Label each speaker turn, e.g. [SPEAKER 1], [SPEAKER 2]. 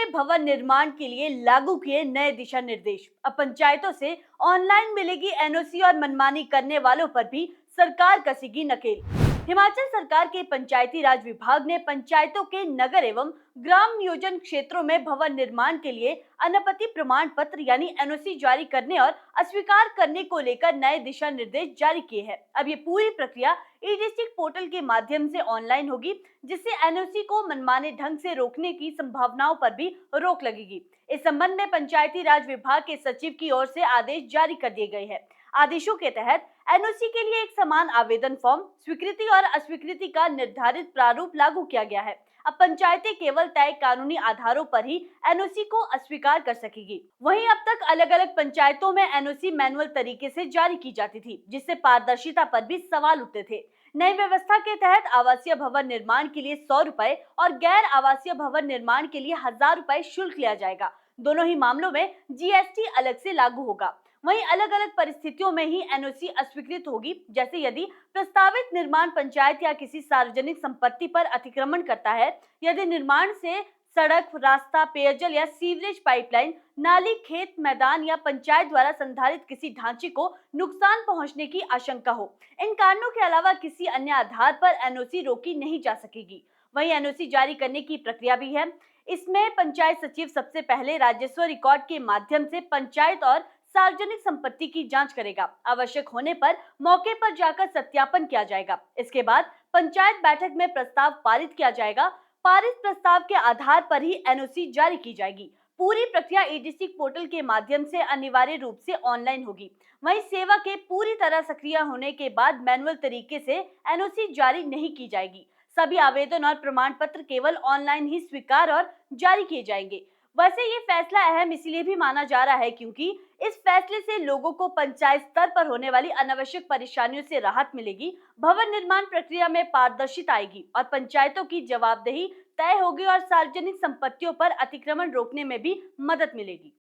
[SPEAKER 1] भवन निर्माण के लिए लागू किए नए दिशा निर्देश। अब पंचायतों से ऑनलाइन मिलेगी एनओसी और मनमानी करने वालों पर भी सरकार कसेगी नकेल। हिमाचल सरकार के पंचायती राज विभाग ने पंचायतों के नगर एवं ग्राम नियोजन क्षेत्रों में भवन निर्माण के लिए अनापत्ति प्रमाण पत्र यानी एनओसी जारी करने और अस्वीकार करने को लेकर नए दिशा निर्देश जारी किए हैं। अब ये पूरी प्रक्रिया ई डिस्ट्रिक्ट पोर्टल के माध्यम से ऑनलाइन होगी, जिससे एनओसी को मनमाने ढंग से रोकने की संभावनाओं पर भी रोक लगेगी। इस संबंध में पंचायती राज विभाग के सचिव की ओर से आदेश जारी कर दिए गए हैं। आदेशों के तहत एनओसी के लिए एक समान आवेदन फॉर्म, स्वीकृति और अस्वीकृति का निर्धारित प्रारूप लागू किया गया है। अब पंचायतें केवल तय कानूनी आधारों पर ही एनओसी को अस्वीकार कर सकेगी। वहीं अब तक अलग अलग पंचायतों में एनओसी मैनुअल तरीके से जारी की जाती थी, जिससे पारदर्शिता पर भी सवाल उठते थे। नई व्यवस्था के तहत आवासीय भवन निर्माण के लिए 100 रुपए और गैर आवासीय भवन निर्माण के लिए 1000 रुपए शुल्क लिया जाएगा। दोनों ही मामलों में जीएसटी अलग से लागू होगा। वहीं अलग अलग परिस्थितियों में ही एनओसी अस्वीकृत होगी, जैसे यदि प्रस्तावित निर्माण पंचायत या किसी सार्वजनिक संपत्ति पर अतिक्रमण करता है, यदि निर्माण से सड़क, रास्ता, पेयजल या सीवरेज पाइपलाइन, नाली, खेत, मैदान या पंचायत द्वारा संधारित किसी ढांचे को नुकसान पहुंचने की आशंका हो। इन कारणों के अलावा किसी अन्य आधार पर एनओसी रोकी नहीं जा सकेगी। वहीं एनओसी जारी करने की प्रक्रिया भी है। इसमें पंचायत सचिव सबसे पहले राजस्व रिकॉर्ड के माध्यम से पंचायत और सार्वजनिक संपत्ति की जांच करेगा। आवश्यक होने पर मौके पर जाकर सत्यापन किया जाएगा। इसके बाद पंचायत बैठक में प्रस्ताव पारित किया जाएगा। पारित प्रस्ताव के आधार पर ही एनओसी जारी की जाएगी। पूरी प्रक्रिया ई डिस्ट्रिक्ट पोर्टल के माध्यम से अनिवार्य रूप से ऑनलाइन होगी। वहीं सेवा के पूरी तरह सक्रिय होने के बाद मैनुअल तरीके से एनओसी जारी नहीं की जाएगी। सभी आवेदन और प्रमाण पत्र केवल ऑनलाइन ही स्वीकार और जारी किए जाएंगे। वैसे ये फैसला अहम इसलिए भी माना जा रहा है क्योंकि इस फैसले से लोगों को पंचायत स्तर पर होने वाली अनावश्यक परेशानियों से राहत मिलेगी, भवन निर्माण प्रक्रिया में पारदर्शिता आएगी और पंचायतों की जवाबदेही तय होगी और सार्वजनिक संपत्तियों पर अतिक्रमण रोकने में भी मदद मिलेगी।